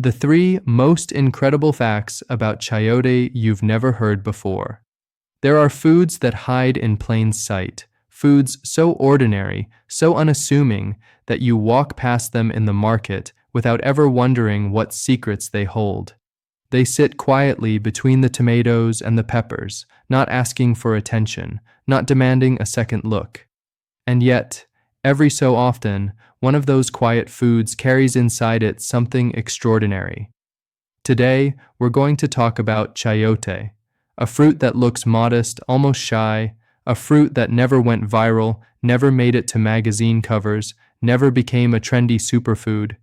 The 3 most incredible facts about chayote you've never heard before. There are foods that hide in plain sight, foods so ordinary, so unassuming that you walk past them in the market without ever wondering what secrets they hold. They sit quietly between the tomatoes and the peppers, not asking for attention, not demanding a second look. And yet, every so often, one of those quiet foods carries inside it something extraordinary. Today, we're going to talk about chayote, a fruit that looks modest, almost shy, a fruit that never went viral, never made it to magazine covers, never became a trendy superfood,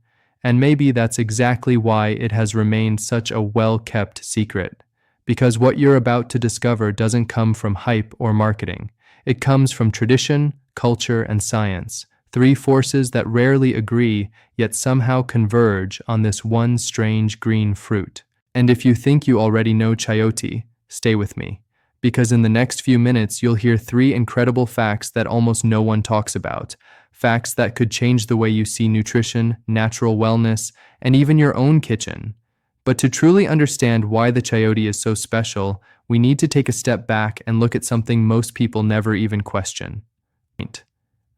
and maybe that's exactly why it has remained such a well-kept secret. Because what you're about to discover doesn't come from hype or marketing. It comes from tradition, culture, and science, 3 forces that rarely agree, yet somehow converge on this one strange green fruit. And if you think you already know chayote, stay with me, because in the next few minutes you'll hear 3 incredible facts that almost no one talks about, facts that could change the way you see nutrition, natural wellness, and even your own kitchen. But to truly understand why the chayote is so special, we need to take a step back and look at something most people never even question.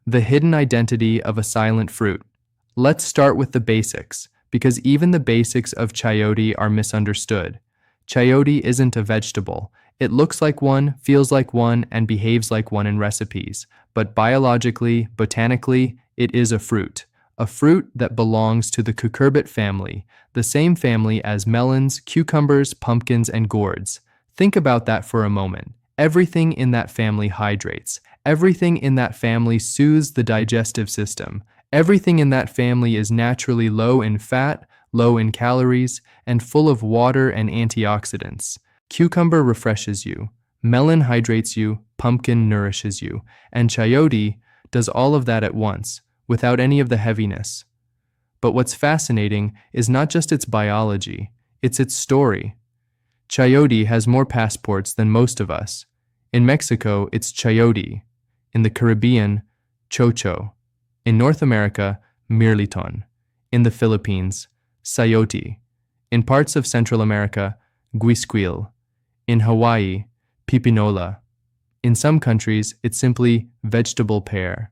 The hidden identity of a silent fruit. Let's start with the basics, because even the basics of chayote are misunderstood. Chayote isn't a vegetable. It looks like one, feels like one, and behaves like one in recipes. But biologically, botanically, it is a fruit that belongs to the cucurbit family, the same family as melons, cucumbers, pumpkins, and gourds. Think about that for a moment. Everything in that family hydrates. Everything in that family soothes the digestive system. Everything in that family is naturally low in fat, low in calories, and full of water and antioxidants. Cucumber refreshes you, melon hydrates you, pumpkin nourishes you, and chayote does all of that at once, without any of the heaviness. But what's fascinating is not just its biology, it's its story. Chayote has more passports than most of us. In Mexico, it's chayote. In the Caribbean, chocho. In North America, mirliton. In the Philippines, sayote. In parts of Central America, guisquil. In Hawaii, pipinola. In some countries, it's simply vegetable pear.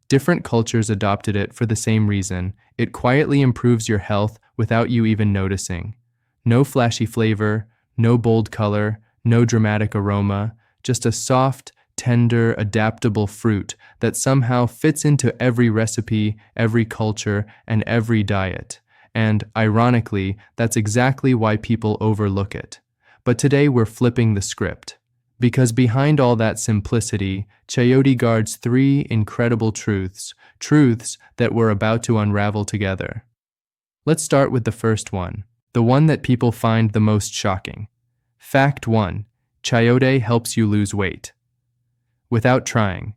Different cultures adopted it for the same reason. It quietly improves your health without you even noticing. No flashy flavor, no bold color, no dramatic aroma, just a soft, tender, adaptable fruit that somehow fits into every recipe, every culture, and every diet. And, ironically, that's exactly why people overlook it. But today we're flipping the script. Because behind all that simplicity, chayote guards 3 incredible truths that we're about to unravel together. Let's start with the first one, the one that people find the most shocking. Fact 1. Chayote helps you lose weight. Without trying.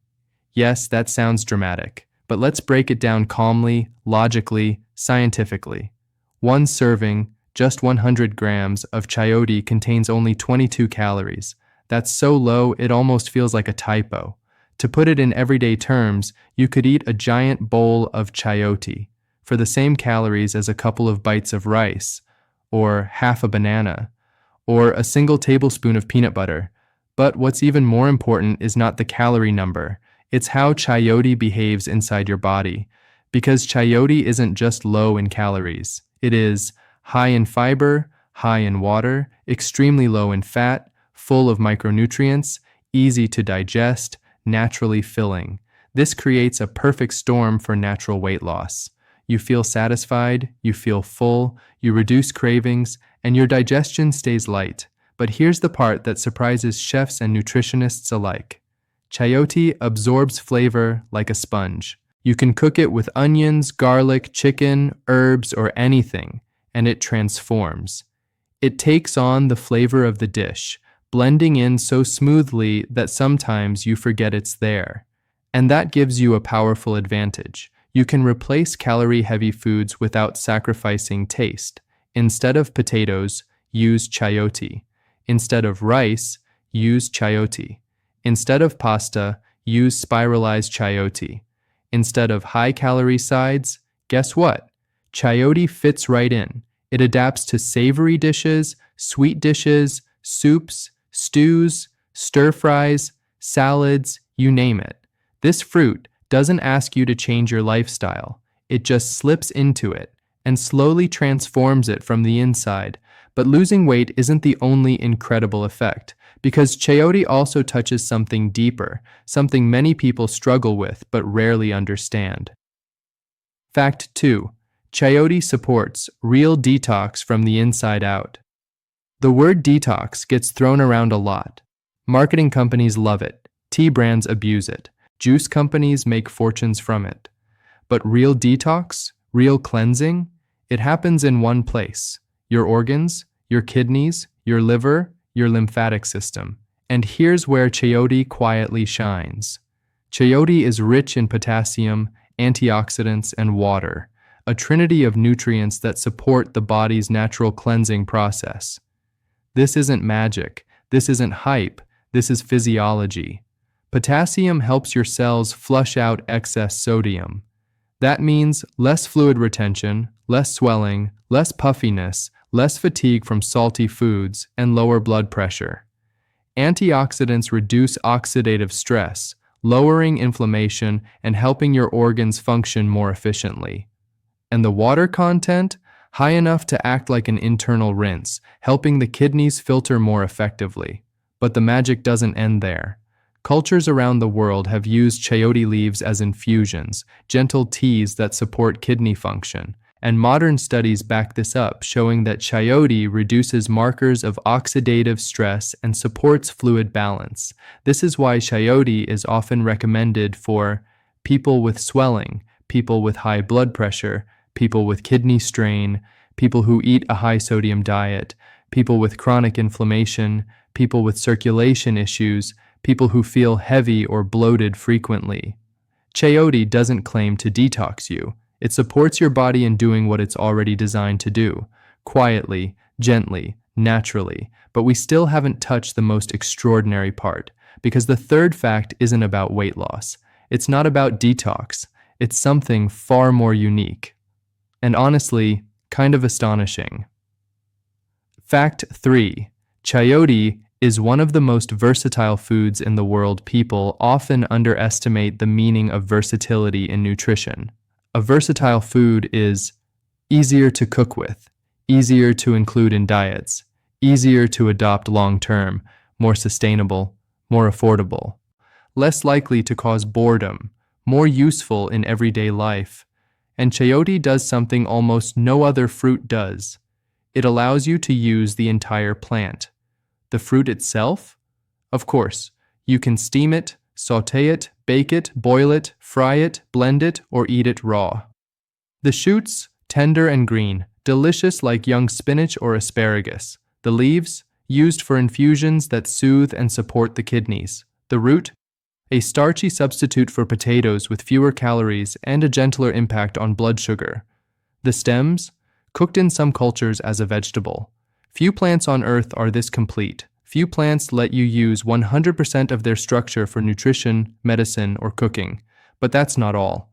Yes, that sounds dramatic, but let's break it down calmly, logically, scientifically. One serving, just 100 grams, of chayote contains only 22 calories. That's so low it almost feels like a typo. To put it in everyday terms, you could eat a giant bowl of chayote for the same calories as a couple of bites of rice, or half a banana, or a single tablespoon of peanut butter. But what's even more important is not the calorie number, it's how chayote behaves inside your body. Because chayote isn't just low in calories, it is high in fiber, high in water, extremely low in fat, full of micronutrients, easy to digest, naturally filling. This creates a perfect storm for natural weight loss. You feel satisfied, you feel full, you reduce cravings, and your digestion stays light. But here's the part that surprises chefs and nutritionists alike. Chayote absorbs flavor like a sponge. You can cook it with onions, garlic, chicken, herbs, or anything, and it transforms. It takes on the flavor of the dish, blending in so smoothly that sometimes you forget it's there. And that gives you a powerful advantage. You can replace calorie-heavy foods without sacrificing taste. Instead of potatoes, use chayote. Instead of rice, use chayote. Instead of pasta, use spiralized chayote. Instead of high-calorie sides, guess what? Chayote fits right in. It adapts to savory dishes, sweet dishes, soups, stews, stir fries, salads, you name it. This fruit doesn't ask you to change your lifestyle. It just slips into it and slowly transforms it from the inside. But losing weight isn't the only incredible effect, because chayote also touches something deeper, something many people struggle with but rarely understand. Fact 2. Chayote supports real detox from the inside out. The word detox gets thrown around a lot. Marketing companies love it. Tea brands abuse it. Juice companies make fortunes from it. But real detox, real cleansing, it happens in one place: your organs, your kidneys, your liver, your lymphatic system. And here's where chayote quietly shines. Chayote is rich in potassium, antioxidants, and water, a trinity of nutrients that support the body's natural cleansing process. This isn't magic. This isn't hype. This is physiology. Potassium helps your cells flush out excess sodium. That means less fluid retention, less swelling, less puffiness, less fatigue from salty foods, and lower blood pressure. Antioxidants reduce oxidative stress, lowering inflammation and helping your organs function more efficiently. And the water content? High enough to act like an internal rinse, helping the kidneys filter more effectively. But the magic doesn't end there. Cultures around the world have used chayote leaves as infusions, gentle teas that support kidney function. And modern studies back this up, showing that chayote reduces markers of oxidative stress and supports fluid balance. This is why chayote is often recommended for people with swelling, people with high blood pressure, people with kidney strain, people who eat a high-sodium diet, people with chronic inflammation, people with circulation issues, people who feel heavy or bloated frequently. Chayote doesn't claim to detox you. It supports your body in doing what it's already designed to do, quietly, gently, naturally. But we still haven't touched the most extraordinary part, because the third fact isn't about weight loss. It's not about detox. It's something far more unique. And honestly, kind of astonishing. Fact 3. Chayote is one of the most versatile foods in the world. People often underestimate the meaning of versatility in nutrition. A versatile food is easier to cook with, easier to include in diets, easier to adopt long-term, more sustainable, more affordable, less likely to cause boredom, more useful in everyday life. And chayote does something almost no other fruit does. It allows you to use the entire plant. The fruit itself? Of course, you can steam it, sauté it, bake it, boil it, fry it, blend it, or eat it raw. The shoots, tender and green, delicious like young spinach or asparagus. The leaves, used for infusions that soothe and support the kidneys. The root, a starchy substitute for potatoes with fewer calories and a gentler impact on blood sugar. The stems, cooked in some cultures as a vegetable. Few plants on earth are this complete. Few plants let you use 100% of their structure for nutrition, medicine, or cooking. But that's not all.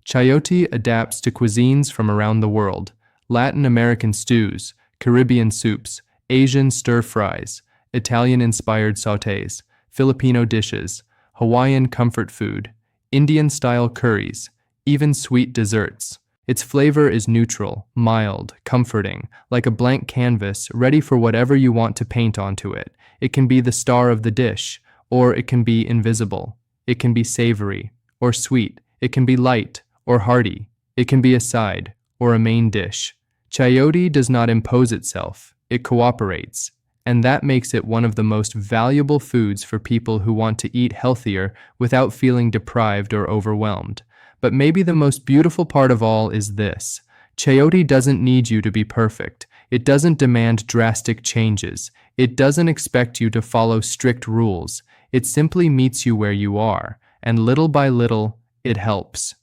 Chayote adapts to cuisines from around the world: Latin American stews, Caribbean soups, Asian stir-fries, Italian-inspired sautés, Filipino dishes, Hawaiian comfort food, Indian-style curries, even sweet desserts. Its flavor is neutral, mild, comforting, like a blank canvas ready for whatever you want to paint onto it. It can be the star of the dish, or it can be invisible. It can be savory or sweet. It can be light or hearty. It can be a side or a main dish. Chayote does not impose itself. It cooperates. And that makes it one of the most valuable foods for people who want to eat healthier without feeling deprived or overwhelmed. But maybe the most beautiful part of all is this: chayote doesn't need you to be perfect. It doesn't demand drastic changes. It doesn't expect you to follow strict rules. It simply meets you where you are, and little by little, it helps.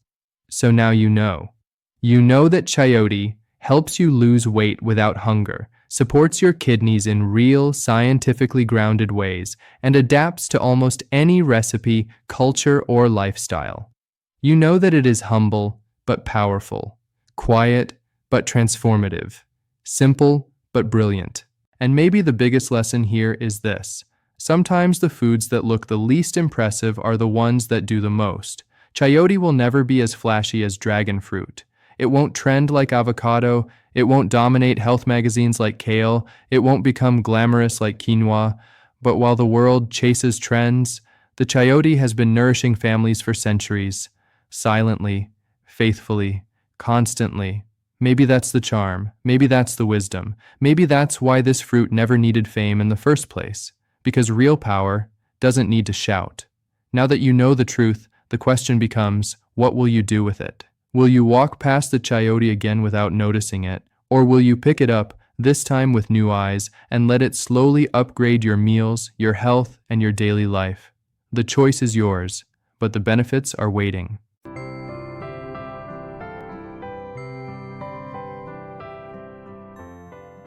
So now you know. You know that chayote helps you lose weight without hunger, supports your kidneys in real, scientifically grounded ways, and adapts to almost any recipe, culture, or lifestyle. You know that it is humble but powerful, quiet but transformative, Simple, but brilliant. And maybe the biggest lesson here is this. Sometimes the foods that look the least impressive are the ones that do the most. Chayote will never be as flashy as dragon fruit. It won't trend like avocado. It won't dominate health magazines like kale. It won't become glamorous like quinoa. But while the world chases trends, the chayote has been nourishing families for centuries. Silently, faithfully, constantly. Maybe that's the charm. Maybe that's the wisdom. Maybe that's why this fruit never needed fame in the first place. Because real power doesn't need to shout. Now that you know the truth, the question becomes, what will you do with it? Will you walk past the chayote again without noticing it? Or will you pick it up, this time with new eyes, and let it slowly upgrade your meals, your health, and your daily life? The choice is yours, but the benefits are waiting.